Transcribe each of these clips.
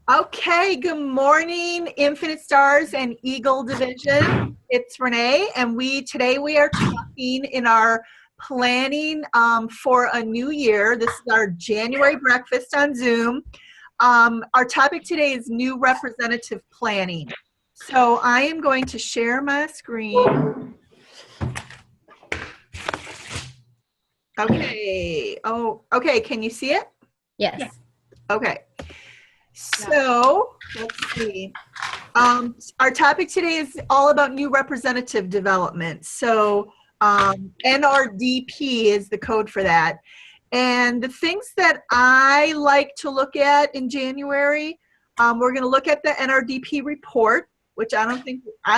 Okay, good morning, Infinite Stars and Eagle Division. It's Renee, and today we are talking in our planning for a new year. This is our January breakfast on Zoom. Our topic today is new representative planning. So I am going to share my screen. Okay. Oh, okay. Can you see it? Yes. Okay. So let's see. Our topic today is all about new representative development. So NRDP is the code for that. And the things that I like to look at in January, we're going to look at the NRDP report, which I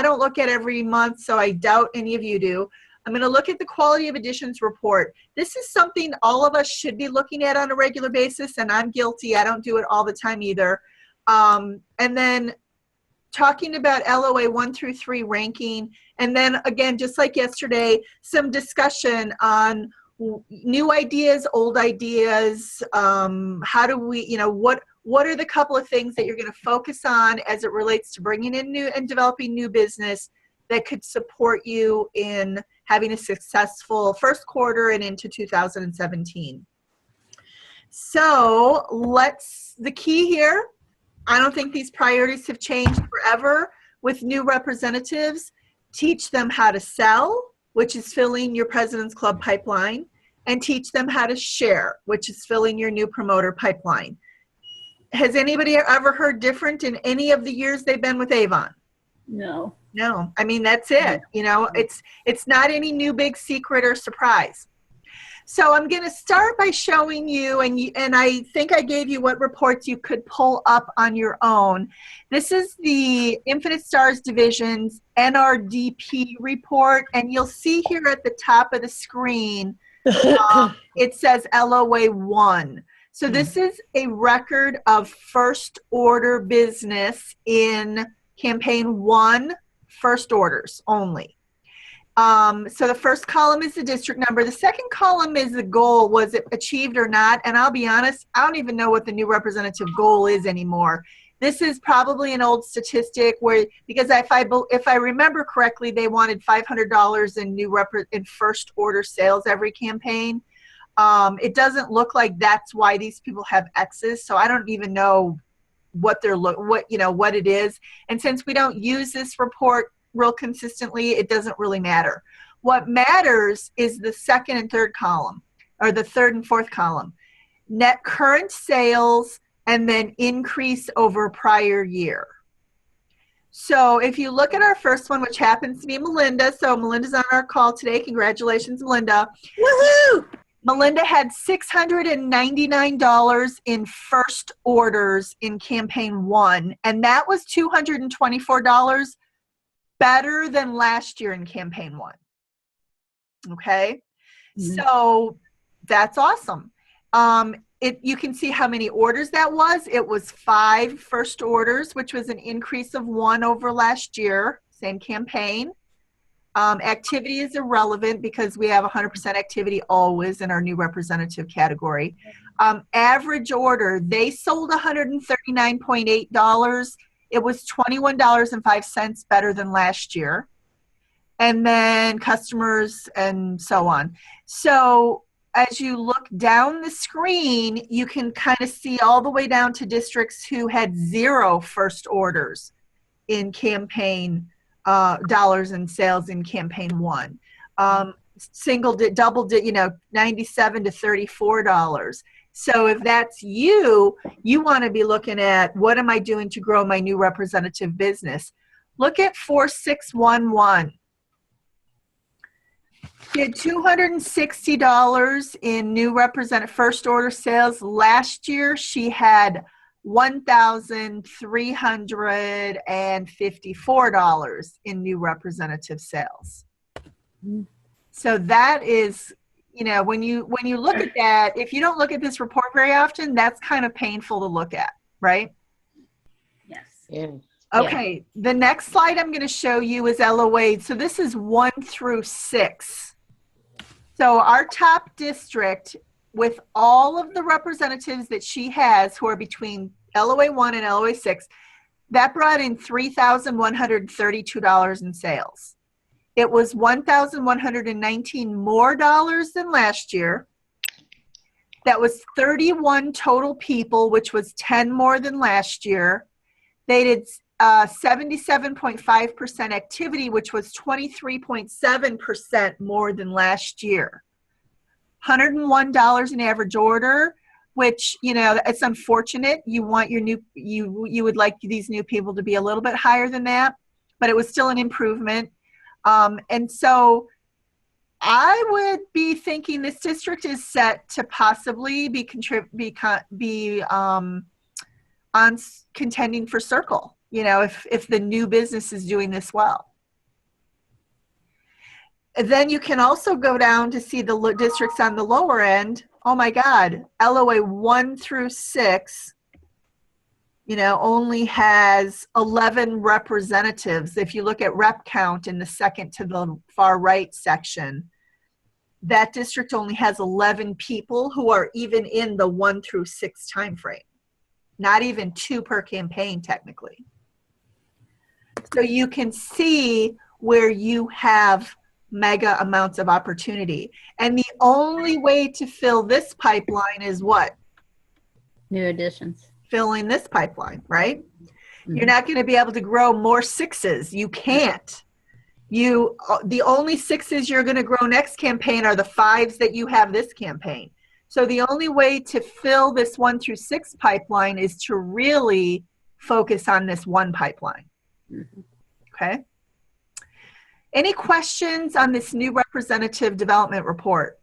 don't look at every month, so I doubt any of you do. I'm going to look at the quality of additions report. This is something all of us should be looking at on a regular basis, and I'm guilty. I don't do it all the time either. And then talking about LOA 1 through 3 ranking, and then again, just like yesterday, some discussion on new ideas, old ideas. How do we, what are the couple of things that you're going to focus on as it relates to bringing in new and developing new business that could support you in having a successful first quarter and into 2017. So the key here, I don't think these priorities have changed forever with new representatives. Teach them how to sell, which is filling your President's Club pipeline, and teach them how to share, which is filling your new promoter pipeline. Has anybody ever heard different in any of the years they've been with Avon? No. No. I mean, that's it. It's not any new big secret or surprise. So I'm going to start by showing you, and I think I gave you what reports you could pull up on your own. This is the Infinite Stars Division's NRDP report, and you'll see here at the top of the screen, it says LOA 1. So this is a record of first order business in campaign 1, first orders only. So the first column is the district number. The second column is the goal. Was it achieved or not? And I'll be honest, I don't even know what the new representative goal is anymore. This is probably an old statistic because if I remember correctly, they wanted $500 in first order sales every campaign. It doesn't look like that's why these people have X's. So I don't even know what it is. And since we don't use this report real consistently, it doesn't really matter. What matters is the second and third column, or the third and fourth column. Net current sales and then increase over prior year. So if you look at our first one, which happens to be Melinda, so Melinda's on our call today. Congratulations, Melinda. Woohoo! Melinda had $699 in first orders in campaign 1, and that was $224 better than last year in campaign 1. Okay, so that's awesome. You can see how many orders that was. It was 5 first orders, which was an increase of 1 over last year, same campaign. Activity is irrelevant because we have 100% activity always in our new representative category. Average order, they sold $139.8. It was $21.05 better than last year. And then customers and so on. So as you look down the screen, you can kind of see all the way down to districts who had 0 first orders in campaign dollars in sales in campaign 1. Double, 97 to $34. So if that's you want to be looking at what am I doing to grow my new representative business? Look at 4611. She had $260 in new representative first order sales. Last year, she had $1,354 in new representative sales. So that is, when you look at that, if you don't look at this report very often, that's kind of painful to look at, right? Yes. Yeah. Okay, the next slide I'm going to show you is LOA. So this is 1 through 6. So our top district with all of the representatives that she has who are between LOA 1 and LOA 6, that brought in $3,132 in sales. It was $1,119 more dollars than last year. That was 31 total people, which was 10 more than last year. They did 77.5% activity, which was 23.7% more than last year. $101 an average order, which, you know, it's unfortunate. You want your new, you would like these new people to be a little bit higher than that, but it was still an improvement. And so I would be thinking this district is set to possibly be contending for Circle, you know, if the new business is doing this well. Then you can also go down to see the districts on the lower end. Oh my God, LOA 1 through 6, you know, only has 11 representatives. If you look at rep count in the second to the far right section, that district only has 11 people who are even in the 1 through 6 time frame. Not even 2 per campaign, technically. So you can see where you have mega amounts of opportunity. And the only way to fill this pipeline is what? New additions. Filling this pipeline, right? Mm-hmm. You're not going to be able to grow more 6s. You can't. The only 6s you're going to grow next campaign are the 5s that you have this campaign. So the only way to fill this 1 through 6 pipeline is to really focus on this one pipeline. Mm-hmm. Okay. Any questions on this new representative development report?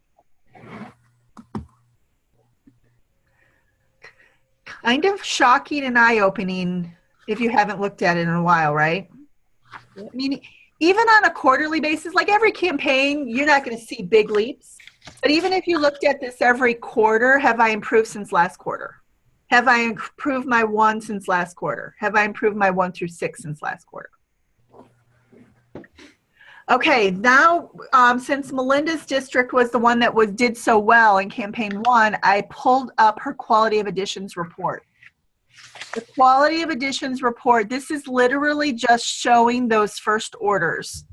Kind of shocking and eye-opening if you haven't looked at it in a while, right? I mean, even on a quarterly basis, like every campaign, you're not going to see big leaps. But even if you looked at this every quarter, have I improved since last quarter? Have I improved my 1 since last quarter? Have I improved my 1 through 6 since last quarter? Okay, now since Melinda's district was the one that did so well in campaign 1, I pulled up her quality of additions report. The quality of additions report, this is literally just showing those first orders.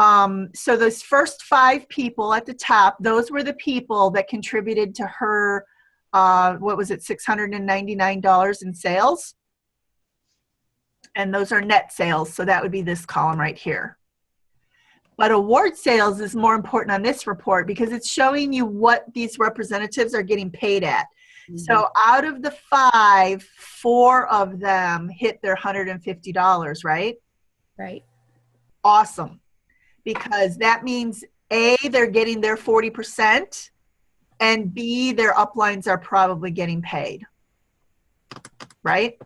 So those first 5 people at the top, those were the people that contributed to her, what was it, $699 in sales. And those are net sales, so that would be this column right here. But award sales is more important on this report because it's showing you what these representatives are getting paid at. Mm-hmm. So out of the 5, 4 of them hit their $150, right? Right. Awesome. Because that means A, they're getting their 40%, and B, their uplines are probably getting paid. Right?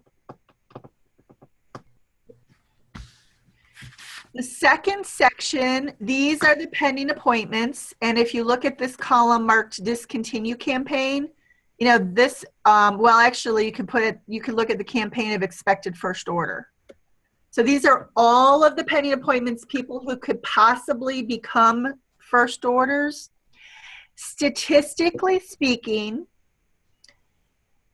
The second section, these are the pending appointments. And if you look at this column marked discontinue campaign, you know, this, well, actually you can look at the campaign of expected first order. So these are all of the pending appointments, people who could possibly become first orders. Statistically speaking,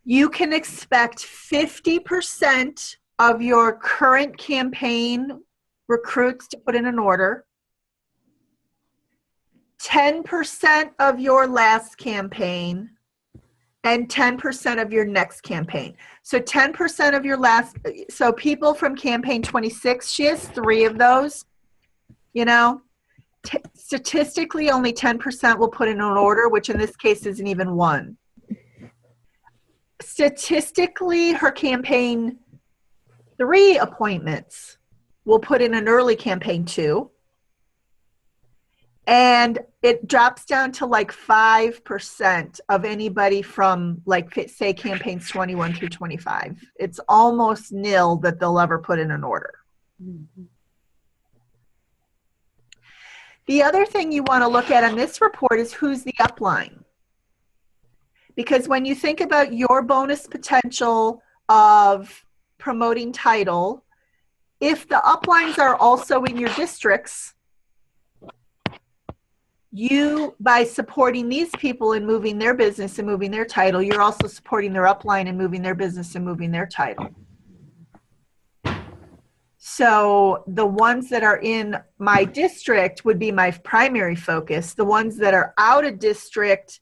you can expect 50% of your current campaign recruits to put in an order, 10% of your last campaign, and 10% of your next campaign. So 10% of your last, so people from campaign 26, she has 3 of those, you know, statistically only 10% will put in an order, which in this case isn't even 1. Statistically, her campaign 3 appointments will put in an early campaign 2. And it drops down to like 5% of anybody from, like, say, campaigns 21 through 25. It's almost nil that they'll ever put in an order. Mm-hmm. The other thing you want to look at on this report is who's the upline. Because when you think about your bonus potential of promoting title, if the uplines are also in your districts, you, by supporting these people and moving their business and moving their title, you're also supporting their upline and moving their business and moving their title. So the ones that are in my district would be my primary focus. The ones that are out of district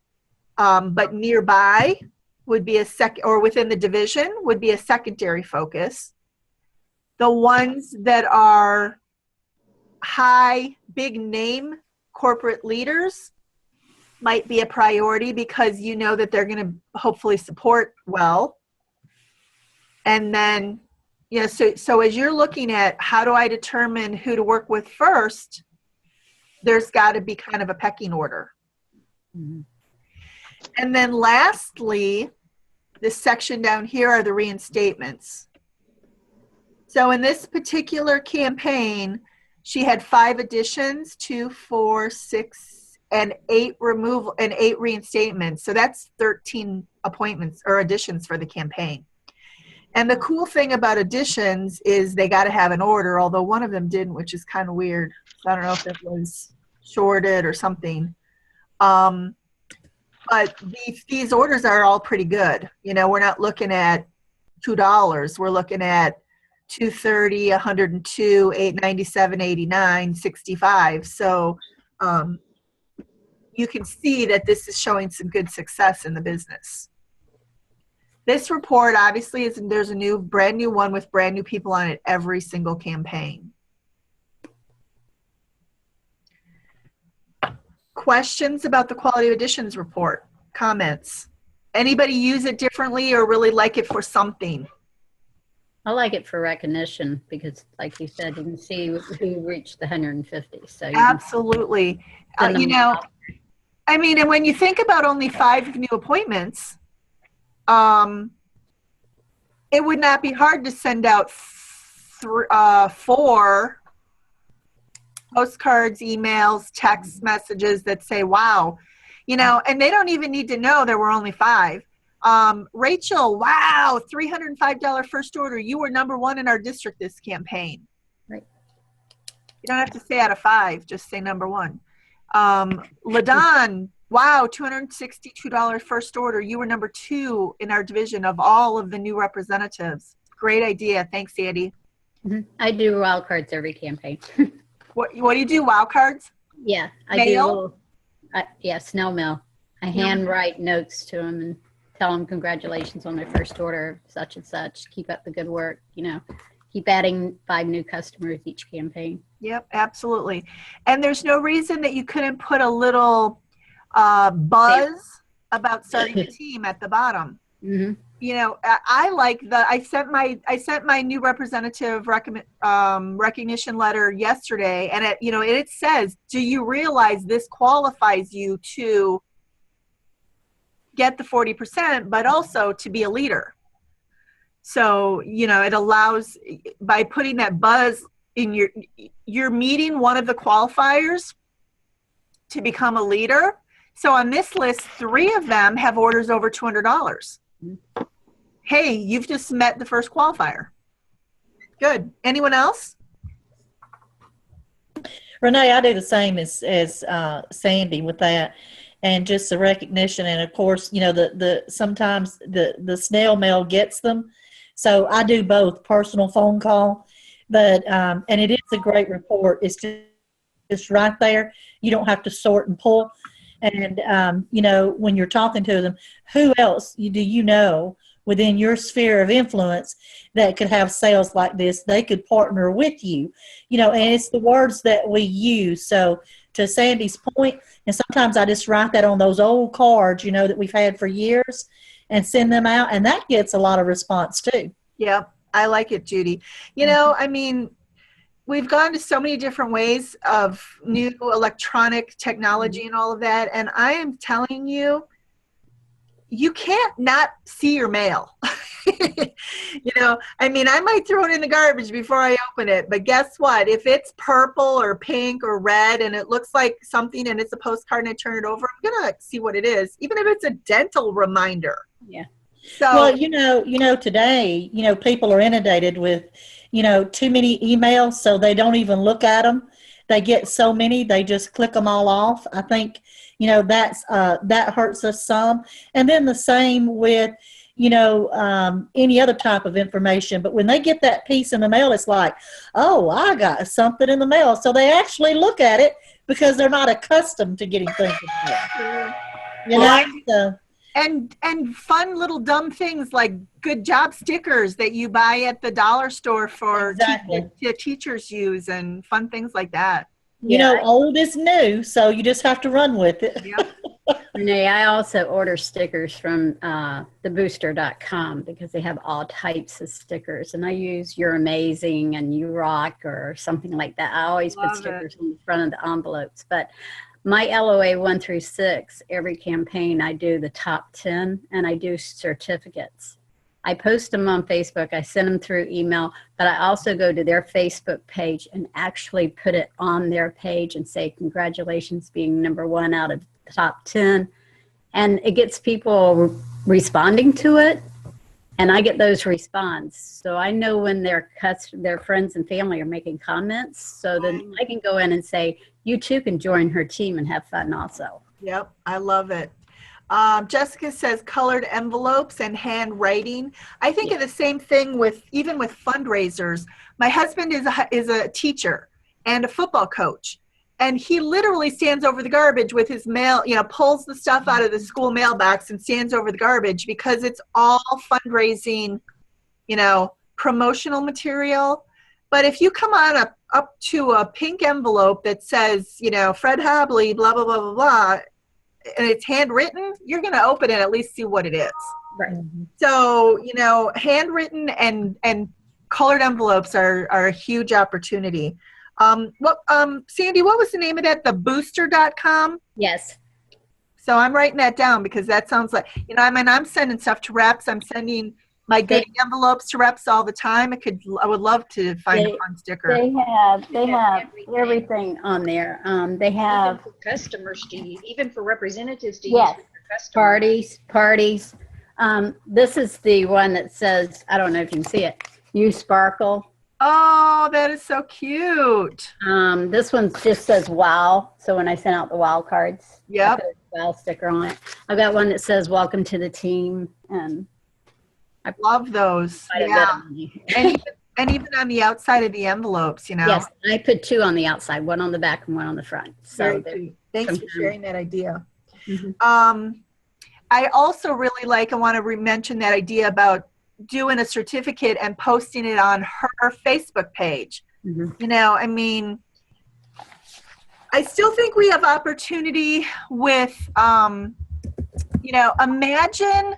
but nearby would be or within the division would be a secondary focus. The ones that are high, big name corporate leaders might be a priority because you know that they're going to hopefully support well. And then, you know, so as you're looking at how do I determine who to work with first, there's got to be kind of a pecking order. Mm-hmm. And then lastly, this section down here are the reinstatements. So in this particular campaign, she had 5 additions, 2, 4, 6, and 8 removal and 8 reinstatements. So that's 13 appointments or additions for the campaign. And the cool thing about additions is they got to have an order, although one of them didn't, which is kind of weird. So I don't know if it was shorted or something. But these orders are all pretty good. You know, we're not looking at $2. We're looking at $230, $102, $897, $89, $65. So you can see that this is showing some good success in the business. This report obviously there's a brand new one with brand new people on it every single campaign. Questions about the quality of additions report? Comments? Anybody use it differently or really like it for something? I like it for recognition because, like you said, you can see who reached the 150. So absolutely. You know, I mean, and when you think about only 5 new appointments, it would not be hard to send out 4 postcards, emails, text messages that say, wow, you know, and they don't even need to know there were only 5. Rachel, wow, $305 first order. You were number 1 in our district this campaign. Right. You don't have to say out of 5, just say number 1. LaDon, wow, $262 first order. You were number 2 in our division of all of the new representatives. Great idea. Thanks, Andy. Mm-hmm. I do wild cards every campaign. What do you do? Wild cards? Yeah, I Mail? do. Yeah, snail mail. I handwrite notes to them and tell them congratulations on their first order, such and such. Keep up the good work. You know, keep adding 5 new customers each campaign. Yep, absolutely. And there's no reason that you couldn't put a little buzz about starting a team at the bottom. Mm-hmm. You know, I sent my new representative recognition letter yesterday, and it says, do you realize this qualifies you to get the 40%, but also to be a leader? So, you know, it allows, by putting that buzz in you're meeting one of the qualifiers to become a leader. So on this list, 3 of them have orders over $200. Mm-hmm. Hey, you've just met the first qualifier. Good. Anyone else? Renee, I do the same as Sandy with that, and just the recognition. And of course, you know, the sometimes the snail mail gets them. So I do both, personal phone call, but and it is a great report. It's just right there. You don't have to sort and pull. And you know, when you're talking to them, who else do you know within your sphere of influence that could have sales like this? They could partner with you, you know, and it's the words that we use. So to Sandy's point, and sometimes I just write that on those old cards, you know, that we've had for years and send them out. And that gets a lot of response too. Yeah, I like it, Judy. You know, I mean, we've gone to so many different ways of new electronic technology and all of that. And I am telling you, you can't not see your mail. You know, I mean, I might throw it in the garbage before I open it, but guess what? If it's purple or pink or red and it looks like something and it's a postcard and I turn it over, I'm going to see what it is, even if it's a dental reminder. Yeah. So, well, you know, today, you know, people are inundated with, you know, too many emails, so they don't even look at them. they get so many, they just click them all off. I think, that hurts us some. And then the same with, any other type of information. But when they get that piece in the mail, it's like, oh, I got something in the mail. So they actually look at it because they're not accustomed to getting things in the mail. So, and fun little dumb things like good job stickers that you buy at the dollar store for teachers use, and fun things like that. Old is new, so you just have to run with it. Yep. Renee, I also order stickers from thebooster.com because they have all types of stickers, and I use You're Amazing and You Rock or something like that. I always put stickers on the front of the envelopes, but my LOA 1 through 6, every campaign I do the top 10, and I do certificates. I post them on Facebook, I send them through email, but I also go to their Facebook page and actually put it on their page and say, congratulations being number 1 out of the top 10. And it gets people responding to it, and I get those response. So I know when their friends and family are making comments, so then I can go in and say, you too can join her team and have fun also. Yep, I love it. Jessica says colored envelopes and handwriting. I think of the same thing even with fundraisers. My husband is a teacher and a football coach, and he literally stands over the garbage with his mail, pulls the stuff out of the school mailbox and stands over the garbage because it's all fundraising, promotional material. But if you come on up to a pink envelope that says, Fred Hobley, blah, blah, blah, blah, blah, and it's handwritten, you're going to open it and at least see what it is. Right. So, handwritten and colored envelopes are a huge opportunity. Sandy, what was the name of that? Thebooster.com? Yes. So I'm writing that down because that sounds like, I'm sending stuff to reps. I'm sending my good envelopes to reps all the time. I would love to find a fun sticker. They have everything on there. They have even for customers to use, even for representatives to yes, use for customers. Parties. This is the one that says, I don't know if you can see it, You Sparkle. Oh, that is so cute. This one just says wow. So when I send out the wow cards, yep, I put a wow sticker on it. I've got one that says welcome to the team, and I love those. Yeah. and even on the outside of the envelopes, Yes, I put 2 on the outside, 1 on the back and 1 on the front. So thanks for sharing that idea. Mm-hmm. I also really I want to mention that idea about doing a certificate and posting it on her Facebook page. Mm-hmm. I still think we have opportunity with, imagine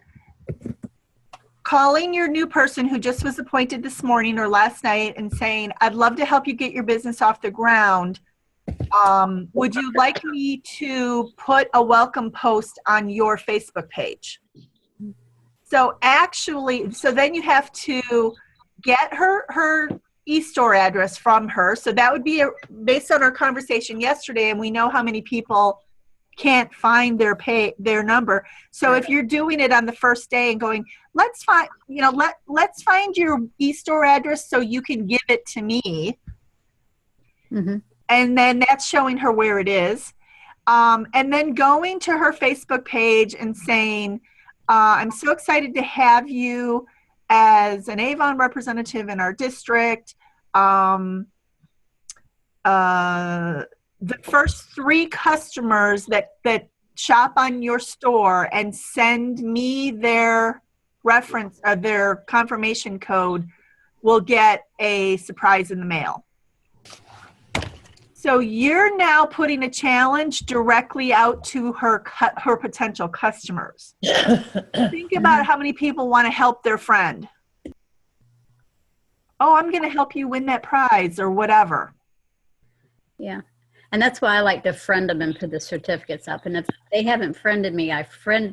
calling your new person who just was appointed this morning or last night and saying, I'd love to help you get your business off the ground. Would you like me to put a welcome post on your Facebook page? So then you have to get her e-store address from her. So that would be based on our conversation yesterday, and we know how many people can't find their number. So if you're doing it on the first day and going, let's find your e-store address so you can give it to me. Mm-hmm. And then that's showing her where it is. And then going to her Facebook page and saying, I'm so excited to have you as an Avon representative in our district. The first 3 customers that shop on your store and send me their reference, their confirmation code, will get a surprise in the mail. So you're now putting a challenge directly out to her potential customers. Think about how many people want to help their friend. Oh, I'm going to help you win that prize or whatever. Yeah. And that's why I like to friend them and put the certificates up. And if they haven't friended me, I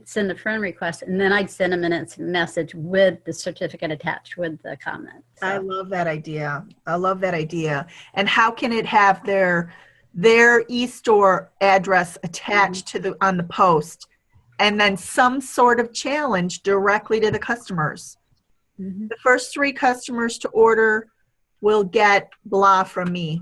send a friend request, and then I'd send them an instant message with the certificate attached with the comment. So. I love that idea. And how can it have their e-store address attached to on the post, and then some sort of challenge directly to the customers? Mm-hmm. The first 3 customers to order will get blah from me.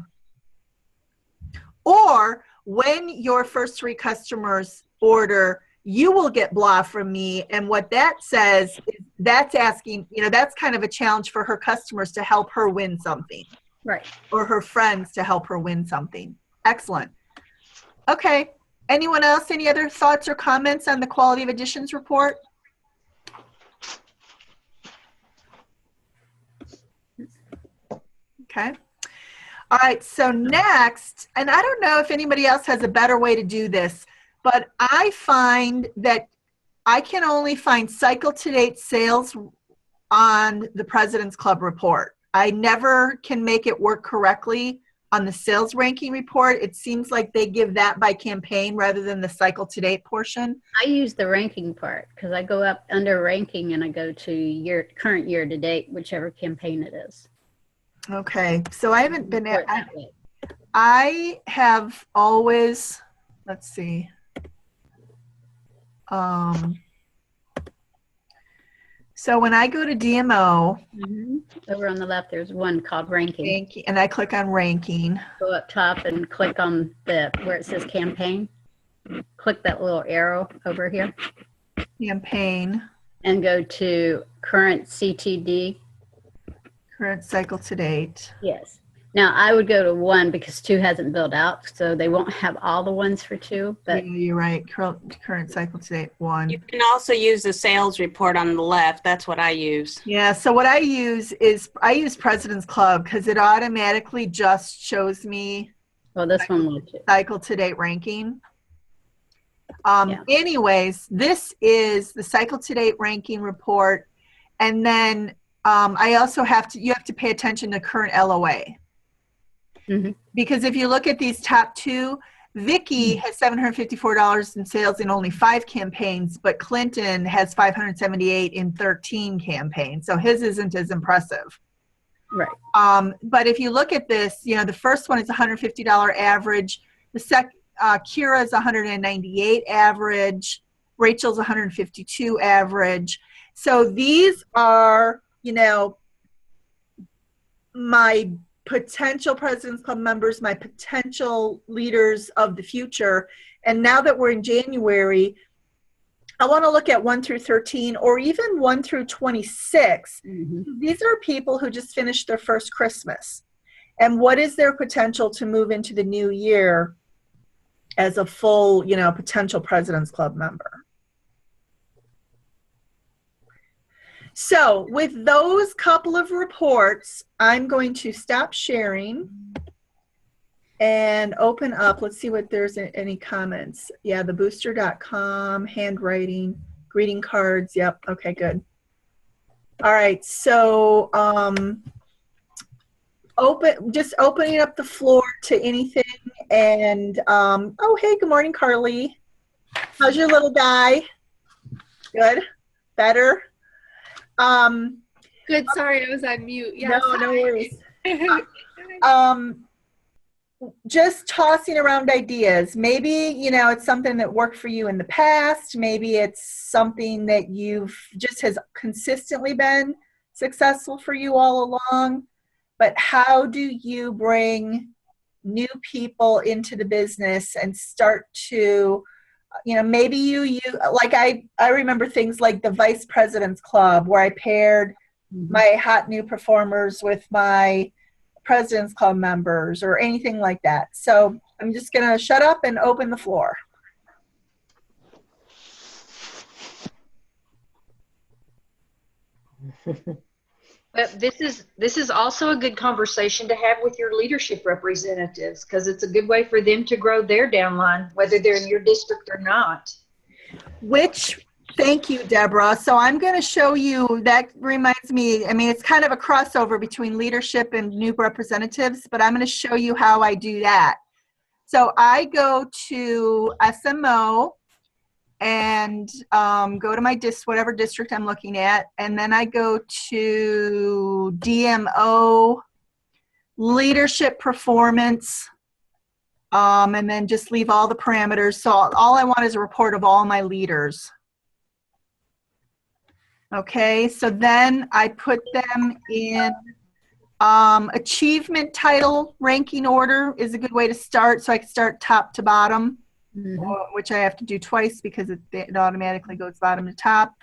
Or when your first 3 customers order, you will get blah from me. And what that says is that's asking, that's kind of a challenge for her customers to help her win something. Right. Or her friends to help her win something. Excellent. Okay. Anyone else? Any other thoughts or comments on the Quality of Additions report? Okay. All right. So next, and I don't know if anybody else has a better way to do this, but I find that I can only find cycle to date sales on the President's Club report. I never can make it work correctly on the sales ranking report. It seems like they give that by campaign rather than the cycle to date portion. I use the ranking part because I go up under ranking and I go to current year to date, whichever campaign it is. Okay. So I haven't been Report that way. I have always, let's see. So when I go to DMO, Over on the left, there's one called ranking. and I click on ranking. Go up top and click on where it says campaign. Click that little arrow over here Campaign, and go to current CTD. current cycle to date. Yes. Now I would go to 1 because 2 hasn't built out, so they won't have all the ones for 2. But Yeah, you're right. Current cycle to date 1. You can also use the sales report on the left. That's what I use. Yeah. So what I use is President's Club because it automatically just shows me well, this one will too. cycle to date ranking. Yeah. Anyways, this is the cycle to date ranking report. And then I also you have to pay attention to current LOA. Because if you look at these top 2, Vicky has $754 in sales in only 5 campaigns, but Clinton has $578 in 13 campaigns. So his isn't as impressive. Right. But if you look at this, the first one is $150 average. The Kira's $198 average. Rachel's $152 average. So these are, my potential President's Club members, my potential leaders of the future. And now that we're in January, I want to look at 1 through 13 or even 1 through 26. These are people who just finished their first Christmas. And what is their potential to move into the new year as a full, potential President's Club member? So with those couple of reports, I'm going to stop sharing and open up. Let's see what there's any comments. Yeah, the booster.com, handwriting, greeting cards. Yep. Okay, good. All right. So just opening up the floor to anything. And oh, hey, good morning, Carly. How's your little guy? Good? Better? Good. Sorry, I was on mute. Yeah, no worries. Just tossing around ideas. Maybe, it's something that worked for you in the past. Maybe it's something that has consistently been successful for you all along. But how do you bring new people into the business and start to maybe you like I remember things like the Vice President's Club where I paired my hot new performers with my President's Club members or anything like that. So I'm just going to shut up and open the floor. But this is also a good conversation to have with your leadership representatives because it's a good way for them to grow their downline, whether they're in your district or not. Thank you, Deborah. So I'm going to show you, that reminds me, it's kind of a crossover between leadership and new representatives, but I'm going to show you how I do that. So I go to SMO and go to my whatever district I'm looking at, and then I go to DMO, leadership performance, and then just leave all the parameters. So all I want is a report of all my leaders. Okay, so then I put them in Achievement title ranking order is a good way to start. So I can start top to bottom, which I have to do twice because it automatically goes bottom to top.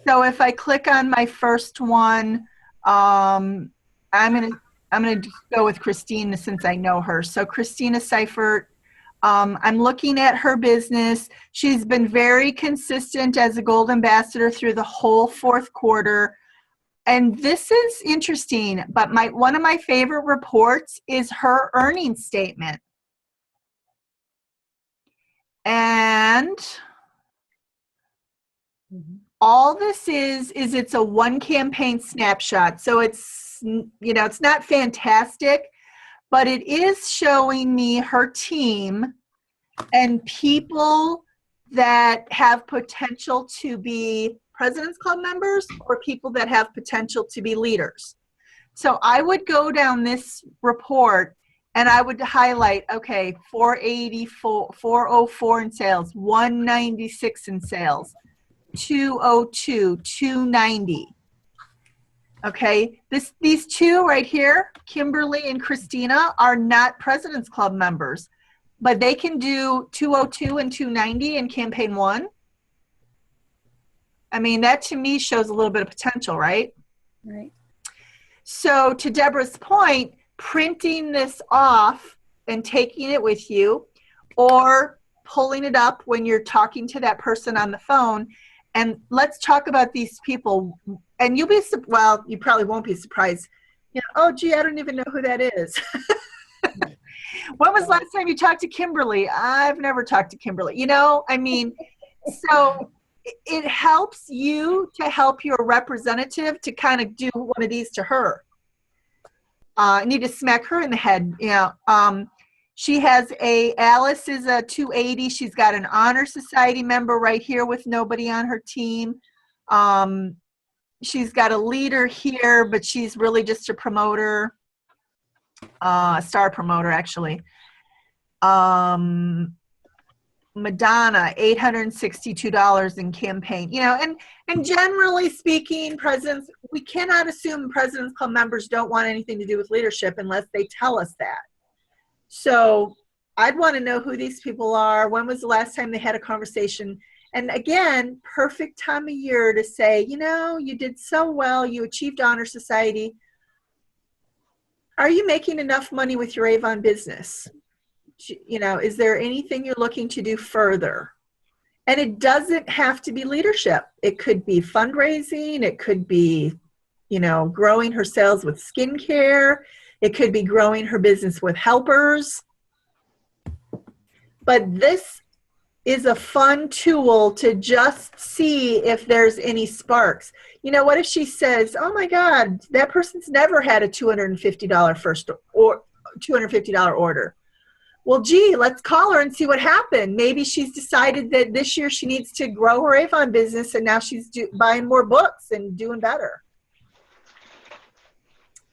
So if I click on my first one, I'm gonna just go with Christina since I know her. So Christina Seifert, I'm looking at her business. She's been very consistent as a gold ambassador through the whole fourth quarter. And this is interesting, but one of my favorite reports is her earnings statement. And all this is it's a one campaign snapshot. So it's, it's not fantastic, but it is showing me her team and people that have potential to be President's Club members or people that have potential to be leaders. So I would go down this report and I would highlight, okay, 404 in sales, 196 in sales, 202, 290. Okay, these two right here, Kimberly and Christina, are not President's Club members, but they can do 202 and 290 in campaign 1. I mean, that to me shows a little bit of potential, right? Right. So to Deborah's point, printing this off and taking it with you, or pulling it up when you're talking to that person on the phone, and let's talk about these people. And you'll be, well, you probably won't be surprised. Oh, gee, I don't even know who that is. When was the last time you talked to Kimberly? I've never talked to Kimberly. I mean, so it helps you to help your representative to kind of do one of these to her. I need to smack her in the head. She has Alice is a 280. She's got an honor society member right here with nobody on her team. She's got a leader here, but she's really just a promoter, a star promoter actually. Madonna, $862 in campaign, and generally speaking, we cannot assume President's Club members don't want anything to do with leadership unless they tell us that. So I'd want to know who these people are. When was the last time they had a conversation? And again, perfect time of year to say, you did so well, you achieved Honor Society. Are you making enough money with your Avon business? Is there anything you're looking to do further? And it doesn't have to be leadership. It could be fundraising. It could be, growing her sales with skincare. It could be growing her business with helpers. But this is a fun tool to just see if there's any sparks. What if she says, oh my God, that person's never had a $250 first or $250 order. Well, gee, let's call her and see what happened. Maybe she's decided that this year she needs to grow her Avon business, and now she's buying more books and doing better.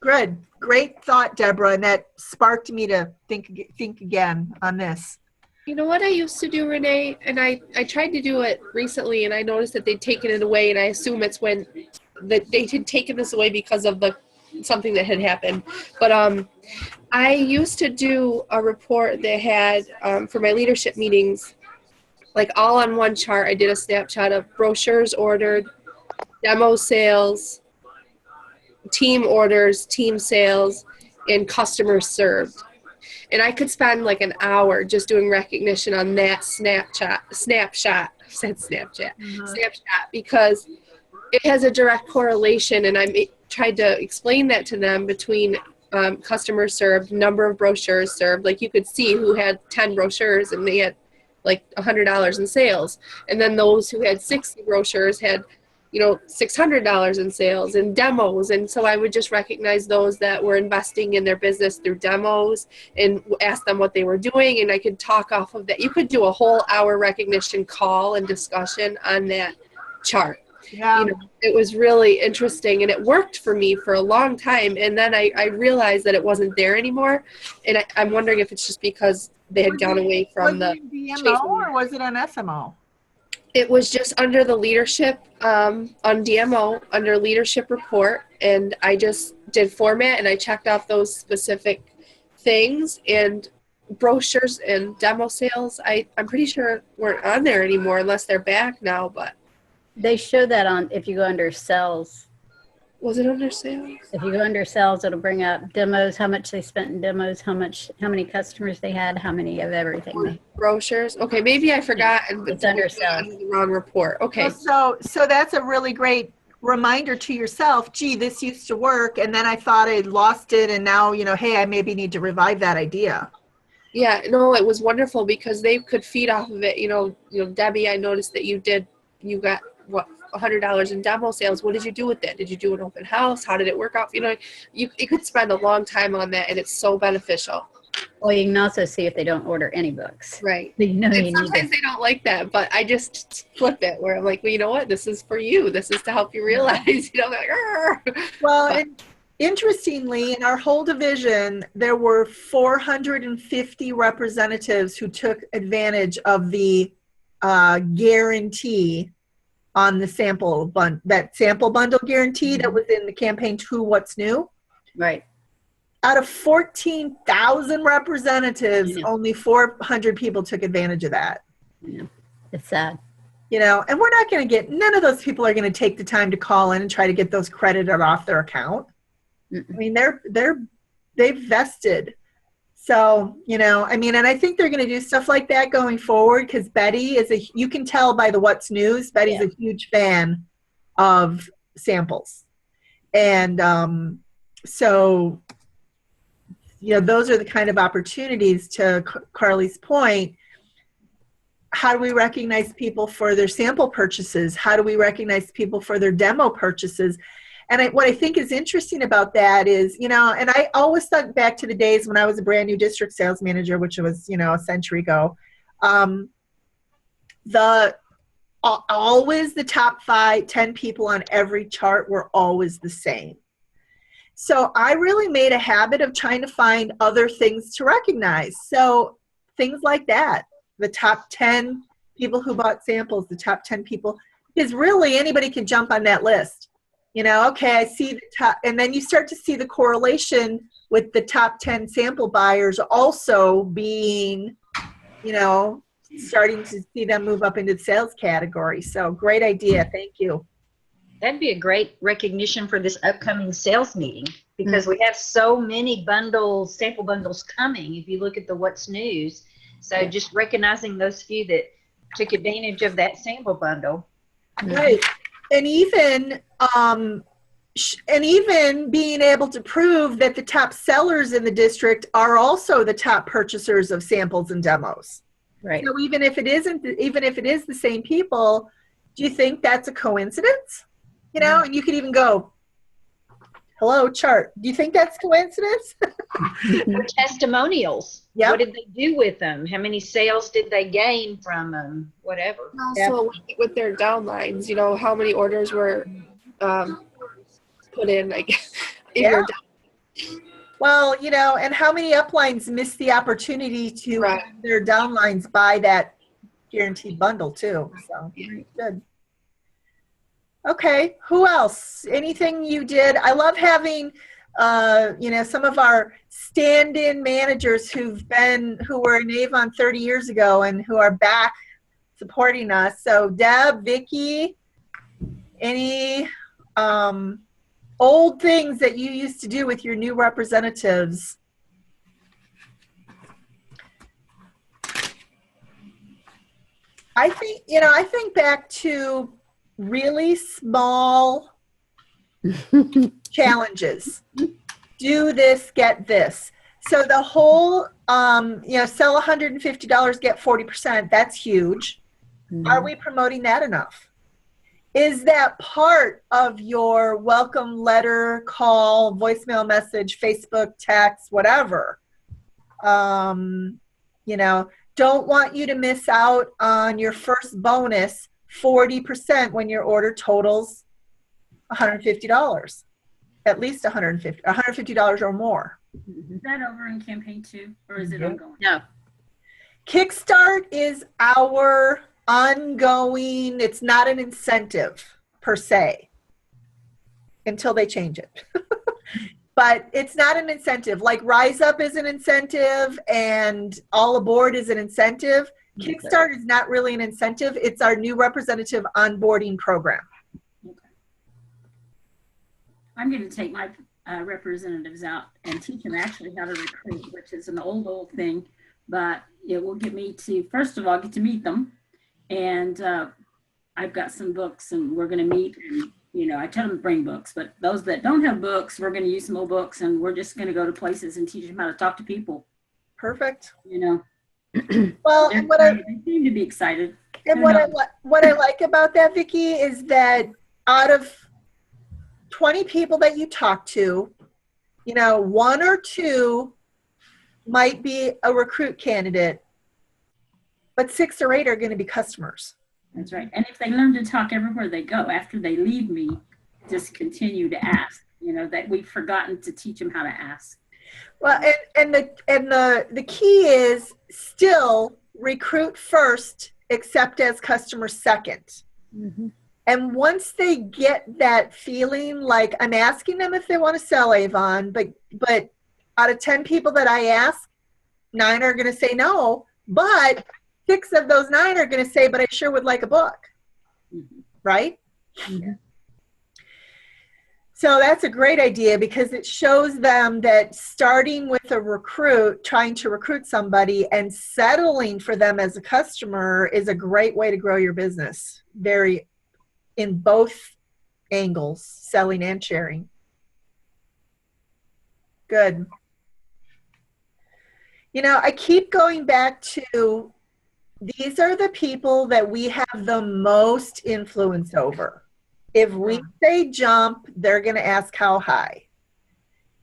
Good. Great thought, Deborah, and that sparked me to think again on this. You know what I used to do, Renee? And I tried to do it recently, and I noticed that they'd taken it away, and I assume it's when they had taken this away because of something that had happened. But I used to do a report that had, for my leadership meetings, like all on one chart. I did a snapshot of brochures ordered, demo sales, team orders, team sales, and customers served. And I could spend like an hour just doing recognition on that snapshot, because it has a direct correlation, and I tried to explain that to them between customers served, number of brochures served. Like you could see who had 10 brochures and they had like $100 in sales. And then those who had 60 brochures had, $600 in sales and demos. And so I would just recognize those that were investing in their business through demos and ask them what they were doing. And I could talk off of that. You could do a whole hour recognition call and discussion on that chart. Yeah. It was really interesting, and it worked for me for a long time. And then I realized that it wasn't there anymore. And I'm wondering if it's just because they had gone away from the DMO, or was it on SMO? It was just under the leadership, on DMO, under leadership report. and I just did format and I checked off those specific things, and brochures and demo sales, I'm pretty sure weren't on there anymore unless they're back now, but They show that on, if you go under sales, was it under sales? if you go under sales, it'll bring up demos, how much they spent in demos, how many customers they had, how many of everything. Or brochures? Okay, maybe I forgot and It's under put sales. the wrong report. Okay. So that's a really great reminder to yourself, gee, this used to work, and then I thought I'd lost it, and now, hey, I maybe need to revive that idea. Yeah, no, it was wonderful because they could feed off of it. Debbie, I noticed that you got what, $100 in demo sales. What did you do with it? Did you do an open house? How did it work out? You could spend a long time on that, and it's so beneficial. Well, you can also see if they don't order any books. Right. So you And need sometimes to. they don't like that, but I just flip it where I'm like, well, you know what? This is for you. This is to help you realize, like, "Arr." Well, But- and interestingly, in our whole division, there were 450 representatives who took advantage of the guarantee on the sample bundle guarantee that was in the campaign to What's New. Right. Out of 14,000 representatives, Yeah. only 400 people took advantage of that. It's sad. And we're not going to none of those people are going to take the time to call in and try to get those credited off their account. Mm-mm. I mean, they've vested. So, and I think they're going to do stuff like that going forward, because Betty you can tell by the What's News, Betty's a huge fan of samples. And so, those are the kind of opportunities, to Carly's point. How do we recognize people for their sample purchases? How do we recognize people for their demo purchases? And what I think is interesting about that is, and I always thought back to the days when I was a brand new district sales manager, which was, a century ago. Always the top 10 people on every chart were always the same. So I really made a habit of trying to find other things to recognize. So things like that, the top 10 people who bought samples, the top 10 people, because really anybody can jump on that list. Okay, I see the top, and then you start to see the correlation with the top 10 sample buyers also being, starting to see them move up into the sales category. So great idea. Thank you. That'd be a great recognition for this upcoming sales meeting, because we have so many sample bundles coming. If you look at the What's News, so just recognizing those few that took advantage of that sample bundle. Right. And even being able to prove that the top sellers in the district are also the top purchasers of samples and demos. Right. So even if it is the same people, do you think that's a coincidence? And you could even go, hello, chart. Do you think that's coincidence? Or testimonials. Yep. What did they do with them? How many sales did they gain from them? Whatever. Also with their downlines, how many orders were put in, like, in your Well, and how many uplines missed the opportunity to have their downlines buy that guaranteed bundle too. So good. Okay, who else? Anything you did? I love having some of our stand-in managers who were in Avon 30 years ago and who are back supporting us. So Deb, Vicki, any old things that you used to do with your new representatives? I think back to really small challenges. Do this, get this. So the whole, sell $150, get 40%. That's huge. Are we promoting that enough? Is that part of your welcome letter, call, voicemail message, Facebook, text, whatever? Don't want you to miss out on your first bonus 40% when your order totals $150. At least $150 or more. Is that over in campaign 2, or is it ongoing? No. Kickstart is our ongoing, it's not an incentive per se. until they change it. But it's not an incentive. Like Rise Up is an incentive and All Aboard is an incentive. Kickstart is not really an incentive. It's our new representative onboarding program. I'm going to take my representatives out and teach them actually how to recruit, which is an old thing, but it will get me to, first of all, get to meet them. And I've got some books and we're going to meet and, you know, I tell them to bring books, but those that don't have books, we're going to use some old books and we're just going to go to places and teach them how to talk to people, Perfect. you know. Well, and what I They seem to be excited. and what I like about that, Vicki, is that out of 20 people that you talk to, you know, 1 or 2 might be a recruit candidate, but 6 or 8 are going to be customers. That's right. And if they learn to talk everywhere they go, after they leave me, just continue to ask, you know, that we've forgotten to teach them how to ask. Well, and the key is still recruit first, accept as customer second. Mm-hmm. And once they get that feeling, like I'm asking them if they want to sell Avon, but out of 10 people that I ask, 9 are going to say no, but 6 of those 9 are going to say, but I sure would like a book. Mhm. Right? Mhm. So that's a great idea because it shows them that starting with a recruit, trying to recruit somebody and settling for them as a customer is a great way to grow your business. Very in both angles, selling and sharing. Good. You know, I keep going back to these are the people that we have the most influence over. If we say jump, they're going to ask how high.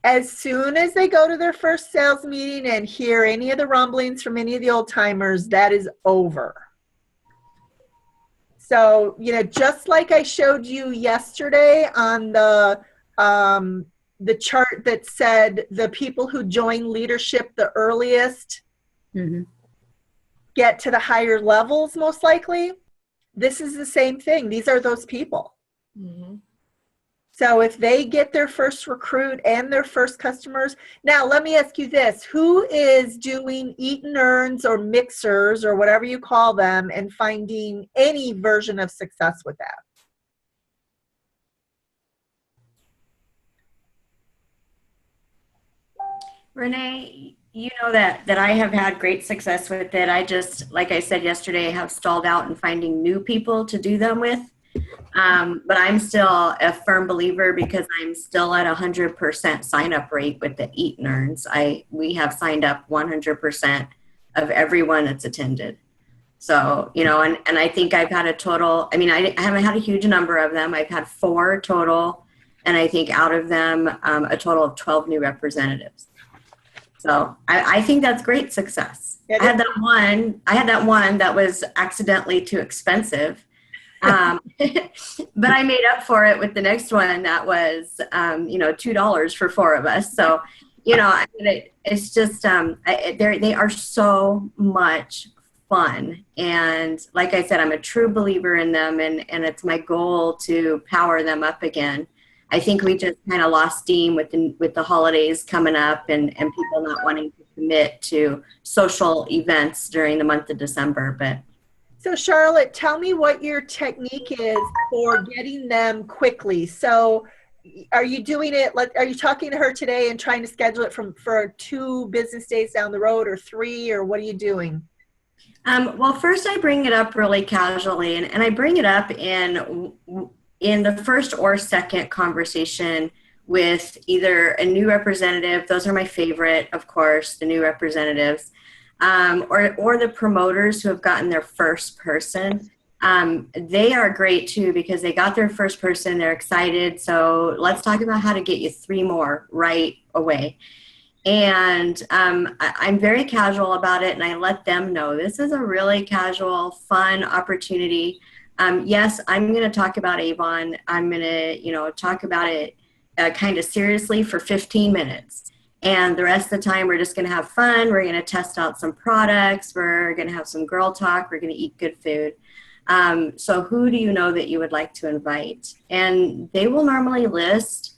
As soon as they go to their first sales meeting and hear any of the rumblings from any of the old timers, that is over. So, you know, just like I showed you yesterday on the chart that said the people who join leadership the earliest Mm-hmm. get to the higher levels most likely, this is the same thing. These are those people. Mm-hmm. So if they get their first recruit and their first customers, now let me ask you this, who is doing eat and earns or mixers or whatever you call them and finding any version of success with that? Renee, you know that I have had great success with it. I just, like I said yesterday, have stalled out in finding new people to do them with. But I'm still a firm believer because I'm still at 100% sign up rate with the Eat and Earns. We have signed up 100% of everyone that's attended. So, you know, and I think I've had a total, I mean, I haven't had a huge number of them. I've had 4 total. And I think out of them, a total of 12 new representatives. So I think that's great success. I had that one that was accidentally too expensive. But I made up for it with the next one that was, you know, $2 for 4 of us. So, you know, it's just, they are so much fun. And like I said, I'm a true believer in them and it's my goal to power them up again. I think we just kind of lost steam with the holidays coming up and people not wanting to commit to social events during the month of December. But so Charlotte, tell me what your technique is for getting them quickly. So are you doing it, are you talking to her today and trying to schedule it for 2 business days down the road or 3, or what are you doing? Well, first I bring it up really casually and I bring it up in the first or second conversation with either a new representative, those are my favorite, of course, the new representatives, or the promoters who have gotten their first person. They are great too because they got their first person, they're excited. So let's talk about how to get you 3 more right away. And I'm very casual about it and I let them know this is a really casual, fun opportunity. Yes, I'm going to talk about Avon. I'm going to, you know, talk about it kind of seriously for 15 minutes. And the rest of the time, we're just going to have fun. We're going to test out some products. We're going to have some girl talk. We're going to eat good food. So who do you know that you would like to invite? And they will normally list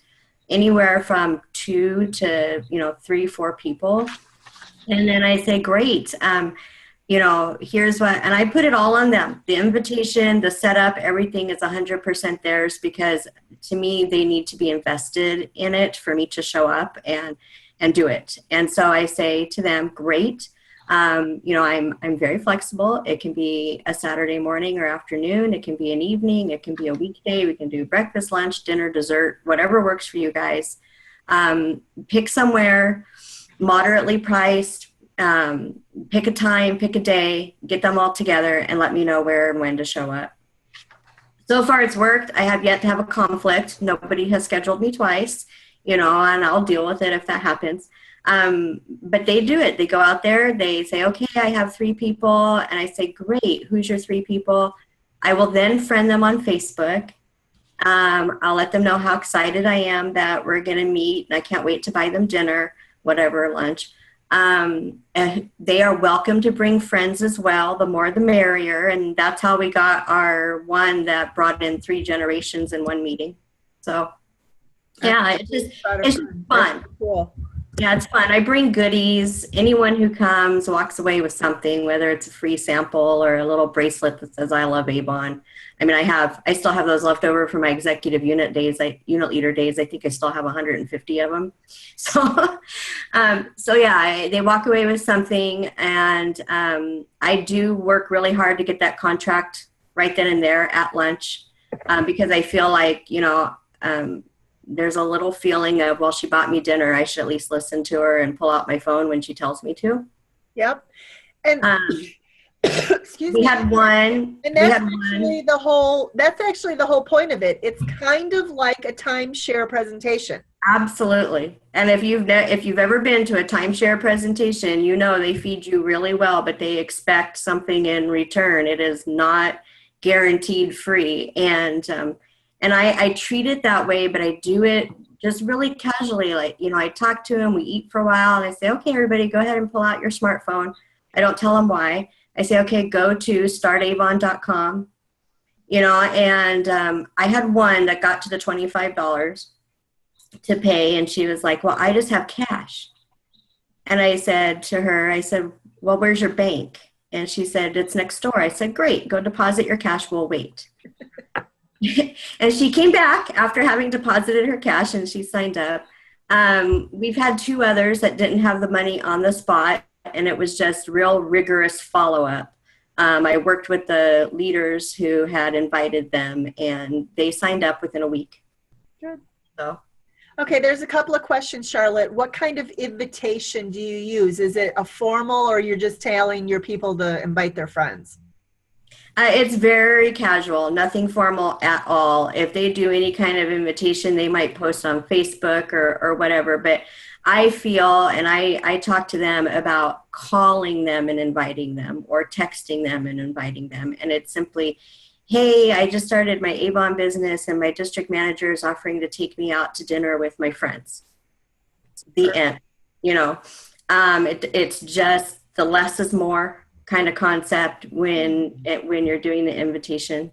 anywhere from 2 to 3, 4 people. And then I say, great. Here's what, and I put it all on them. The invitation, the setup, everything is 100% theirs, because to me, they need to be invested in it for me to show up and do it. And so I say to them, great. I'm very flexible. It can be a Saturday morning or afternoon. It can be an evening. It can be a weekday. We can do breakfast, lunch, dinner, dessert, whatever works for you guys. Pick somewhere moderately priced. Pick a time, pick a day, get them all together, and let me know where and when to show up. So far it's worked. I have yet to have a conflict. Nobody has scheduled me twice, and I'll deal with it if that happens. But they do it. They go out there, they say, okay, I have 3 people. And I say, great, who's your 3 people? I will then friend them on Facebook. I'll let them know how excited I am that we're going to meet. And I can't wait to buy them dinner, whatever, lunch. And they are welcome to bring friends as well. The more the merrier. And that's how we got our one that brought in 3 generations in one meeting. So yeah, it's just fun. Cool. Yeah, it's fun. I bring goodies. Anyone who comes walks away with something, whether it's a free sample or a little bracelet that says "I love Avon." I mean, I still have those left over from my executive unit days, unit leader days. I think I still have 150 of them. So, they walk away with something, and I do work really hard to get that contract right then and there at lunch, because I feel like there's a little feeling of, well, she bought me dinner, I should at least listen to her and pull out my phone when she tells me to. Yep. And excuse me. We had one. And that's actually the whole point of it. It's kind of like a timeshare presentation. Absolutely. And if you've ever been to a timeshare presentation, they feed you really well, but they expect something in return. It is not guaranteed free. And I treat it that way, but I do it just really casually. Like, I talk to them, we eat for a while, and I say, okay, everybody, go ahead and pull out your smartphone. I don't tell them why. I say, okay, go to startavon.com, and I had one that got to the $25 to pay, and she was like, well, I just have cash. And I said to her, well, where's your bank? And she said, it's next door. I said, great, go deposit your cash, we'll wait. And she came back after having deposited her cash, and she signed up. We've had 2 others that didn't have the money on the spot, and it was just real rigorous follow-up. I worked with the leaders who had invited them, and they signed up within a week. Good. So. Okay, there's a couple of questions, Charlotte. What kind of invitation do you use? Is it a formal, or you're just telling your people to invite their friends? It's very casual, nothing formal at all. If they do any kind of invitation, they might post on Facebook or whatever. But I feel, and I talk to them about calling them and inviting them, or texting them and inviting them. And it's simply, hey, I just started my Avon business, and my district manager is offering to take me out to dinner with my friends. The end. It's just the less is more kind of concept when you're doing the invitation.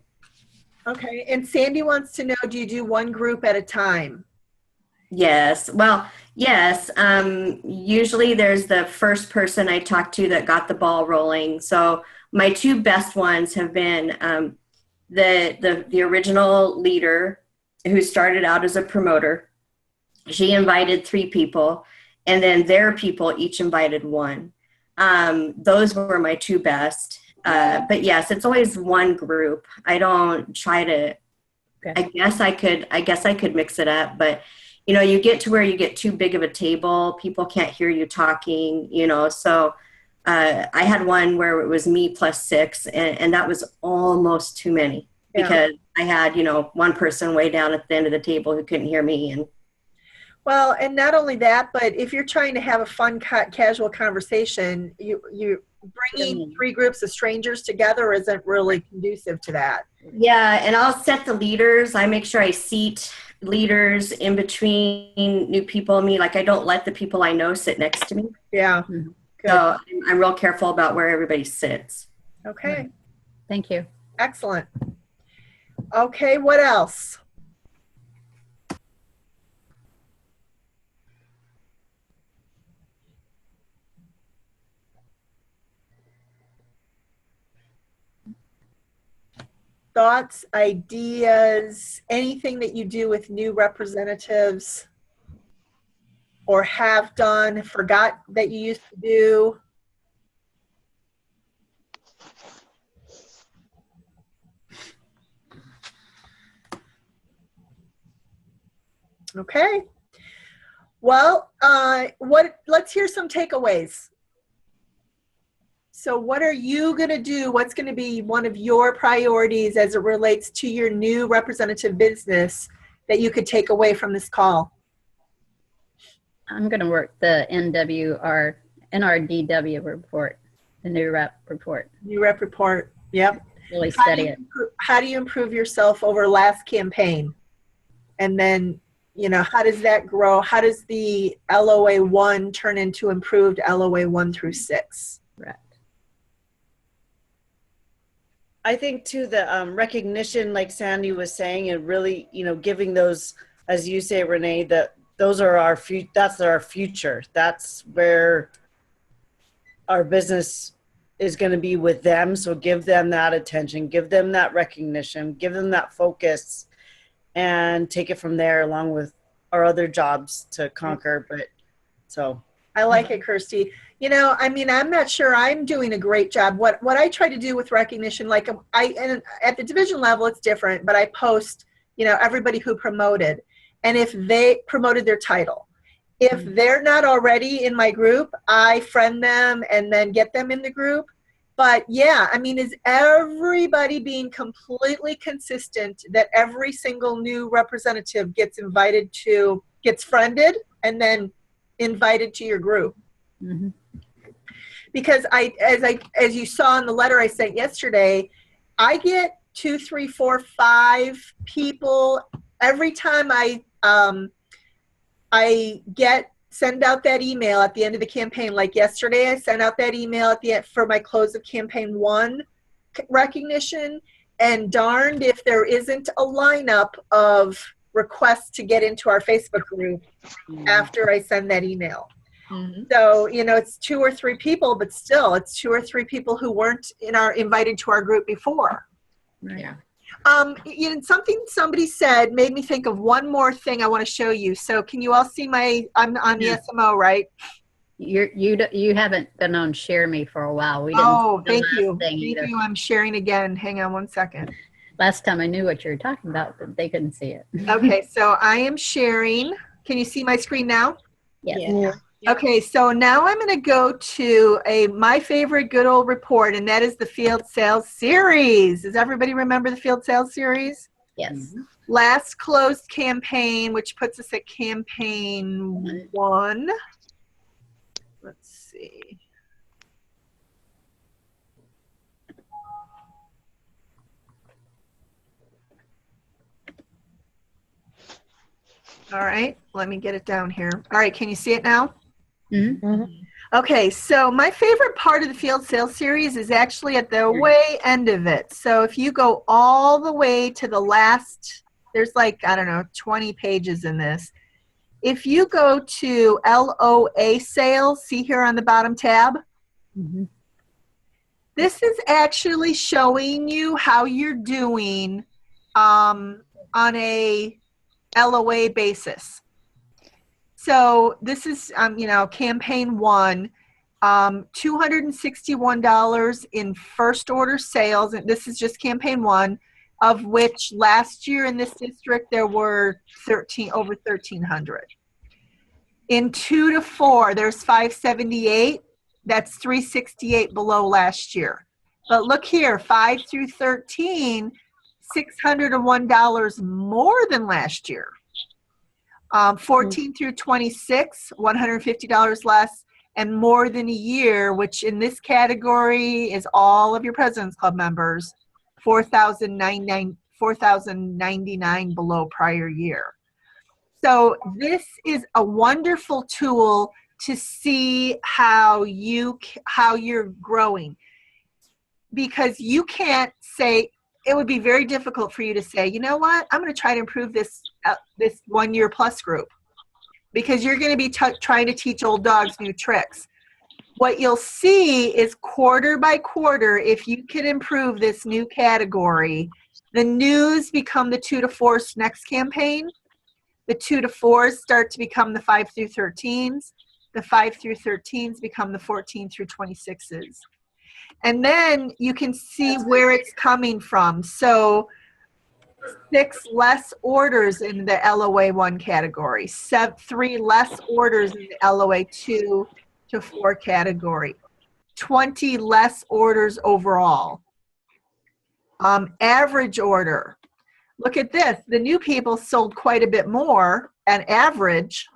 Okay, and Sandy wants to know, do you do one group at a time? Yes. Well, yes. Usually there's the first person I talk to that got the ball rolling. So my 2 best ones have been the original leader who started out as a promoter. She invited 3 people, and then their people each invited 1. Those were my 2 best. But yes, it's always one group. I don't try to, okay. I guess I could mix it up, but you get to where you get too big of a table, people can't hear you talking, so, I had one where it was me plus 6, and that was almost too many, because I had, one person way down at the end of the table who couldn't hear me. Well, and not only that, but if you're trying to have a fun, casual conversation, you bringing 3 groups of strangers together isn't really conducive to that. Yeah, and I'll set the leaders. I make sure I seat leaders in between new people and me. Like, I don't let the people I know sit next to me. Yeah. So I'm real careful about where everybody sits. Okay. Thank you. Excellent. Okay, what else? Thoughts, ideas, anything that you do with new representatives or have done, forgot that you used to do? Okay. Well, let's hear some takeaways. So what are you going to do? What's going to be one of your priorities as it relates to your new representative business that you could take away from this call? I'm going to work the NRDW report, the new rep report. New rep report. Yep. Really study it. How do you improve yourself over last campaign? And then, you know, how does that grow? How does the LOA 1 turn into improved LOA 1 through 6? Right. I think too the recognition, like Sandy was saying, and really, you know, giving those, as you say, Renee, that those are our future. That's our future. That's where our business is going to be with them. So give them that attention, give them that recognition, give them that focus, and take it from there along with our other jobs to conquer. But so I like it, Kirsty. You know, I mean, I'm not sure I'm doing a great job. What I try to do with recognition, like and at the division level, it's different, but I post, you know, everybody who promoted, and if they promoted their title. If they're not already in my group, I friend them and then get them in the group. But yeah, I mean, is everybody being completely consistent that every single new representative gets friended and then invited to your group? Mm-hmm. Because as you saw in the letter I sent yesterday, I get 2, 3, 4, 5 people every time I send out that email at the end of the campaign. Like yesterday, I sent out that email at the end for my close of campaign 1 recognition, and darned if there isn't a lineup of requests to get into our Facebook group after I send that email. Mm-hmm. So, you know, it's 2 or 3 people, but still it's 2 or 3 people who weren't invited to our group before. Right. Yeah. You know, something somebody said made me think of one more thing I want to show you. So can you all see I'm on the SMO, right? You haven't been on Share Me for a while. We didn't. Oh, thank you. Thank you. I'm sharing again. Hang on one second. Last time I knew what you were talking about, but they couldn't see it. Okay, so I am sharing. Can you see my screen now? Yes. Yeah. Okay, so now I'm going to go to my favorite good old report, and that is the Field Sales Series. Does everybody remember the Field Sales Series? Yes. Last closed campaign, which puts us at campaign 1. Let's see. All right, let me get it down here. All right, can you see it now? Mm-hmm. Mm-hmm. Okay, so my favorite part of the Field Sales Series is actually at the way end of it. So if you go all the way to the last, there's like, I don't know, 20 pages in this. If you go to LOA sales, see here on the bottom tab? Mm-hmm. This is actually showing you how you're doing on a LOA basis. So this is, you know, campaign 1, $261 in first order sales, and this is just campaign 1, of which last year in this district there were over 1,300. In 2 to 4, there's 578. That's 368 below last year. But look here, 5 through 13, $601 more than last year. 14 through 26, $150 less, and more than a year, which in this category is all of your President's Club members, $4,099 below prior year. So this is a wonderful tool to see how you're growing, because you can't say, it would be very difficult for you to say, you know what, I'm going to try to improve this 1 year plus group, because you're going to be trying to teach old dogs new tricks. What you'll see is quarter by quarter, if you can improve this new category, the news become the 2 to 4s next campaign. The 2 to 4s start to become the 5 through 13s. The 5 through 13s become the 14 through 26s. And then you can see where it's coming from. So 6 less orders in the LOA 1 category, 3 less orders in the LOA 2 to 4 category, 20 less orders overall. Average order. Look at this. The new people sold quite a bit more on average,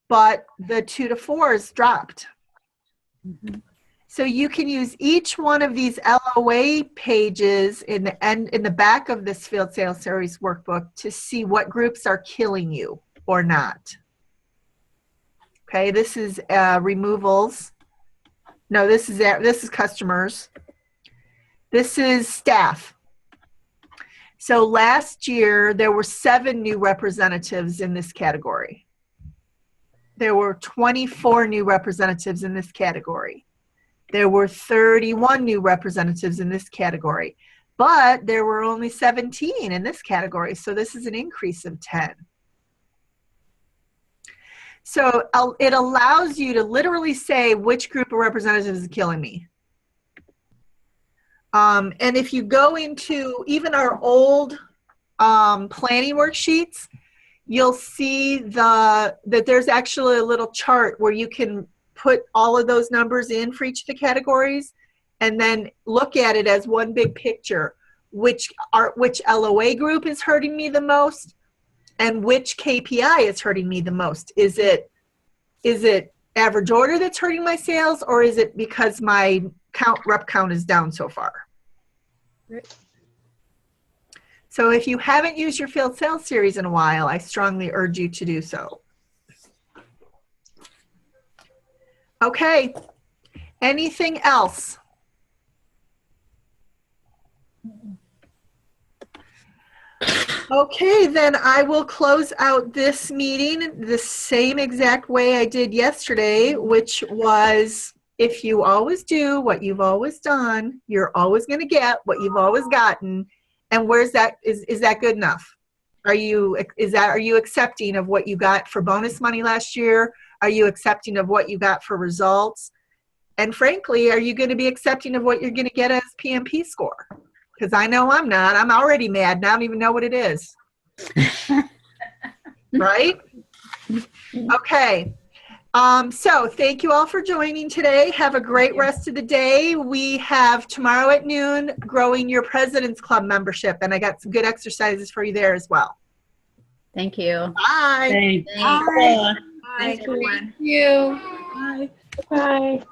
but the 2 to 4s dropped. Mm-hmm. So you can use each one of these LOA pages in the back of this Field Sales Series workbook to see what groups are killing you or not. Okay, this is removals. No, this is customers. This is staff. So last year, there were 7 new representatives in this category. There were 24 new representatives in this category. There were 31 new representatives in this category, but there were only 17 in this category. So this is an increase of 10. So it allows you to literally say which group of representatives is killing me. And if you go into even our old planning worksheets, you'll see that there's actually a little chart where you can put all of those numbers in for each of the categories and then look at it as one big picture. Which LOA group is hurting me the most and which KPI is hurting me the most? Is it average order that's hurting my sales, or is it because my rep count is down so far? Right. So if you haven't used your Field Sales Series in a while, I strongly urge you to do so. Okay, anything else? Okay, then I will close out this meeting the same exact way I did yesterday, which was, if you always do what you've always done, you're always going to get what you've always gotten. And where's that? Is that good enough? Are you accepting of what you got for bonus money last year? Are you accepting of what you got for results? And frankly, are you going to be accepting of what you're going to get as PMP score? Because I know I'm not. I'm already mad and I don't even know what it is. Right? Okay. So thank you all for joining today. Have a great rest of the day. We have tomorrow at noon, growing your President's Club membership. And I got some good exercises for you there as well. Thank you. Bye. Thanks. Bye. Thanks, everyone. Thank you. Bye. Bye.